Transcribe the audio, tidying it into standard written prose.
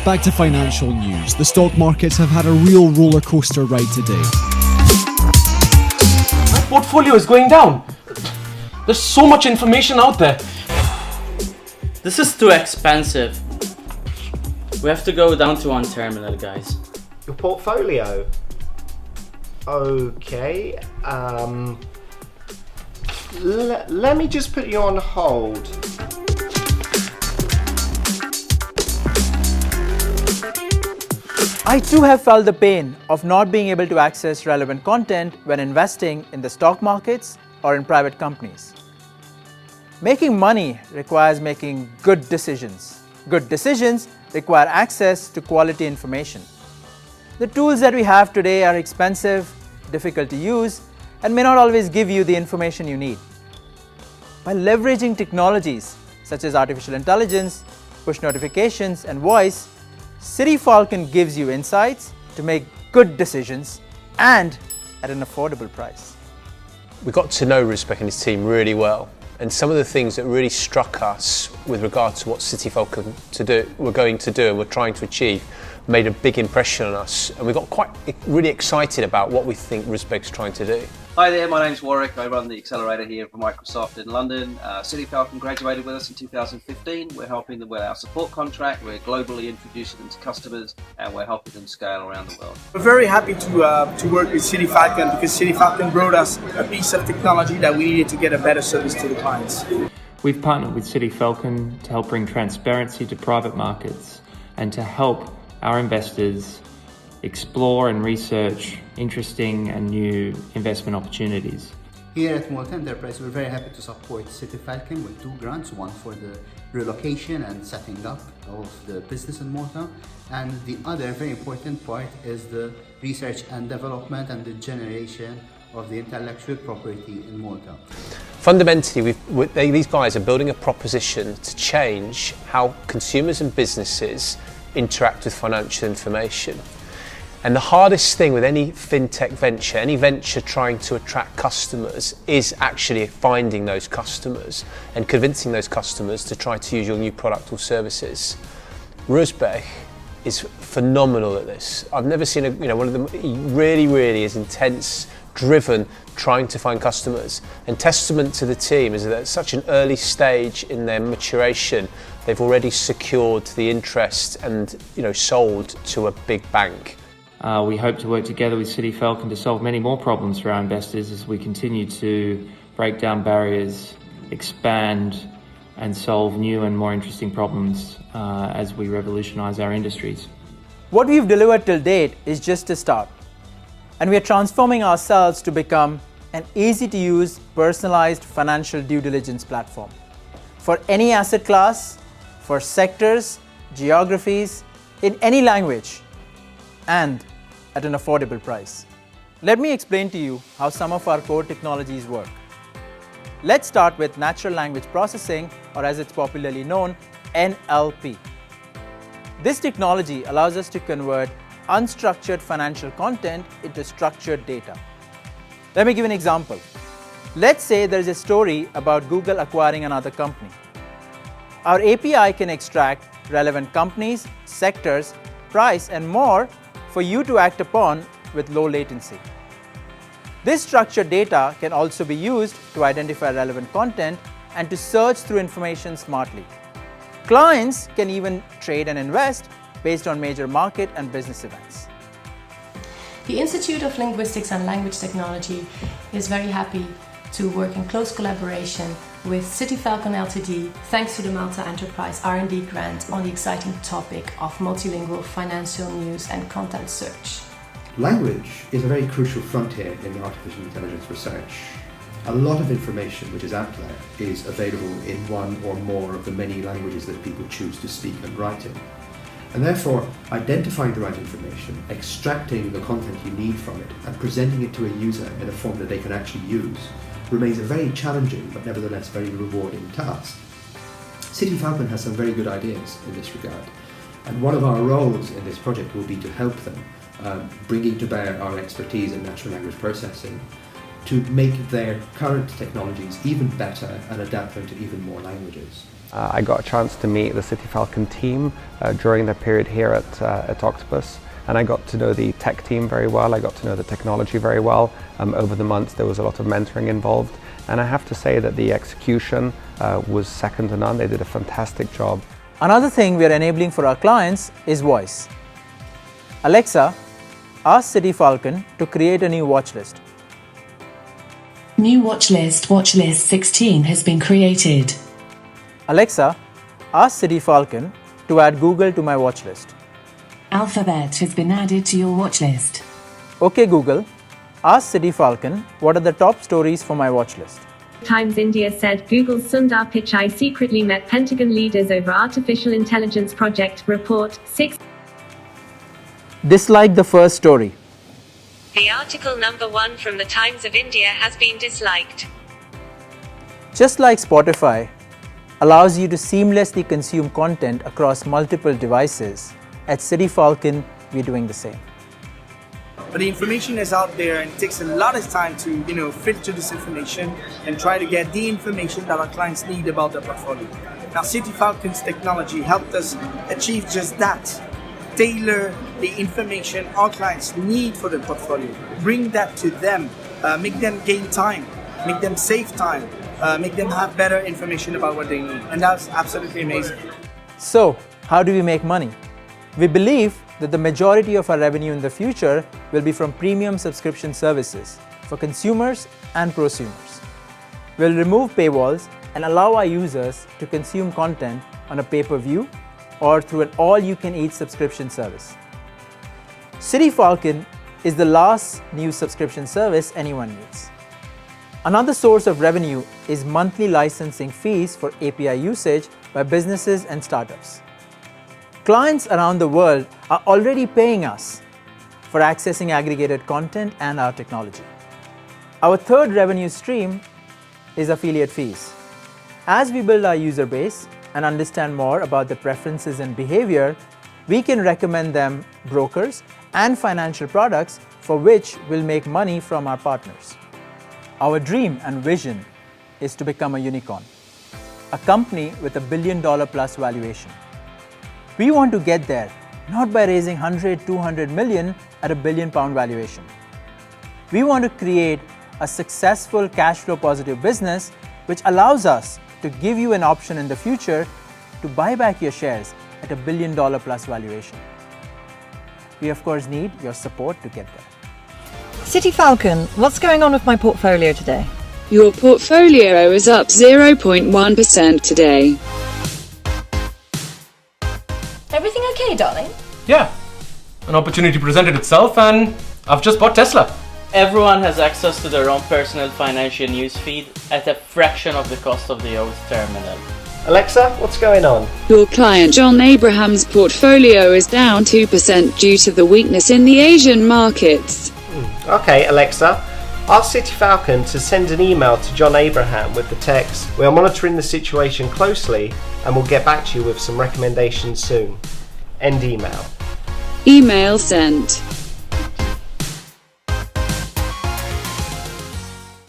Back to financial news. The stock markets have had a real roller coaster ride today. My portfolio is going down. There's so much information out there. This is too expensive. We have to go down to one terminal, guys. Your portfolio? Okay, let me just put you on hold. I too have felt the pain of not being able to access relevant content when investing in the stock markets or in private companies. Making money requires making good decisions. Good decisions require access to quality information. The tools that we have today are expensive, difficult to use, and may not always give you the information you need. By leveraging technologies such as artificial intelligence, push notifications, and voice, CityFALCON gives you insights to make good decisions and at an affordable price. We got to know Rusbek and his team really well, and some of the things that really struck us with regard to what CityFALCON we're going to do and we're trying to achieve made a big impression on us, and we got really excited about what we think Rusbek's trying to do. Hi there, my name's Warwick. I run the accelerator here for Microsoft in London. CityFALCON graduated with us in 2015. We're helping them with our support contract. We're globally introducing them to customers, and we're helping them scale around the world. We're very happy to work with CityFALCON because CityFALCON brought us a piece of technology that we needed to get a better service to the clients. We've partnered with CityFALCON to help bring transparency to private markets and to help our investors explore and research interesting and new investment opportunities. Here at Malta Enterprise, we're very happy to support CityFALCON with 2 grants, one for the relocation and setting up of the business in Malta, and the other very important part is the research and development and the generation of the intellectual property in Malta. Fundamentally, these guys are building a proposition to change how consumers and businesses interact with financial information. And the hardest thing with any fintech venture, any venture trying to attract customers, is actually finding those customers and convincing those customers to try to use your new product or services. Rusbek is phenomenal at this. I've never seen one of them. He really is intense, driven, trying to find customers. And testament to the team is that at such an early stage in their maturation, they've already secured the interest and sold to a big bank. We hope to work together with CityFALCON to solve many more problems for our investors as we continue to break down barriers, expand and solve new and more interesting problems as we revolutionize our industries. What we've delivered till date is just a start, and we are transforming ourselves to become an easy-to-use, personalized financial due diligence platform for any asset class, for sectors, geographies, in any language, and at an affordable price. Let me explain to you how some of our core technologies work. Let's start with natural language processing, or as it's popularly known, NLP. This technology allows us to convert unstructured financial content into structured data. Let me give an example. Let's say there's a story about Google acquiring another company. Our API can extract relevant companies, sectors, price, and more for you to act upon with low latency. This structured data can also be used to identify relevant content and to search through information smartly. Clients can even trade and invest based on major market and business events. The Institute of Linguistics and Language Technology is very happy to work in close collaboration with CityFALCON Ltd, thanks to the Malta Enterprise R&D grant on the exciting topic of multilingual financial news and content search. Language is a very crucial frontier in artificial intelligence research. A lot of information which is out there is available in one or more of the many languages that people choose to speak and write in. And therefore, identifying the right information, extracting the content you need from it, and presenting it to a user in a form that they can actually use remains a very challenging but nevertheless very rewarding task. CityFALCON has some very good ideas in this regard, and one of our roles in this project will be to help them, bringing to bear our expertise in natural language processing to make their current technologies even better and adapt them to even more languages. I got a chance to meet the CityFALCON team during their period here at Octopus, and I got to know the tech team very well. I got to know the technology very well. Over the months there was a lot of mentoring involved, and I have to say that the execution was second to none. They did a fantastic job. Another thing we are enabling for our clients is voice. Alexa, ask CityFALCON to create a new watch list. New watch list 16 has been created. Alexa, ask CityFALCON to add Google to my watch list. Alphabet has been added to your watch list. Okay Google, ask CityFALCON what are the top stories for my watch list. Times India said Google's Sundar Pichai secretly met Pentagon leaders over artificial intelligence project. Report 6. Dislike the first story. The article number 1 from the Times of India has been disliked. Just like Spotify allows you to seamlessly consume content across multiple devices, at CityFALCON we're doing the same. But the information is out there and it takes a lot of time to filter this information and try to get the information that our clients need about their portfolio. Now CityFALCON's technology helped us achieve just that. Tailor the information our clients need for their portfolio, bring that to them, make them gain time, make them save time, make them have better information about what they need, and that's absolutely amazing. So, how do we make money? We believe that the majority of our revenue in the future will be from premium subscription services for consumers and prosumers. We'll remove paywalls and allow our users to consume content on a pay-per-view or through an all-you-can-eat subscription service. CityFALCON is the last new subscription service anyone needs. Another source of revenue is monthly licensing fees for API usage by businesses and startups. Clients around the world are already paying us for accessing aggregated content and our technology. Our third revenue stream is affiliate fees. As we build our user base and understand more about their preferences and behavior, we can recommend them brokers and financial products for which we'll make money from our partners. Our dream and vision is to become a unicorn, a company with $1 billion plus valuation. We want to get there not by raising 100, 200 million at £1 billion valuation. We want to create a successful cash flow positive business which allows us to give you an option in the future to buy back your shares at $1 billion plus valuation. We of course need your support to get there. CityFALCON, what's going on with my portfolio today? Your portfolio is up 0.1% today. Everything okay, darling? Yeah. An opportunity presented itself and I've just bought Tesla. Everyone has access to their own personal financial news feed at a fraction of the cost of the old terminal. Alexa, what's going on? Your client John Abraham's portfolio is down 2% due to the weakness in the Asian markets. Okay, Alexa, ask CityFALCON to send an email to John Abraham with the text, "We are monitoring the situation closely and we'll get back to you with some recommendations soon." End email. Email sent.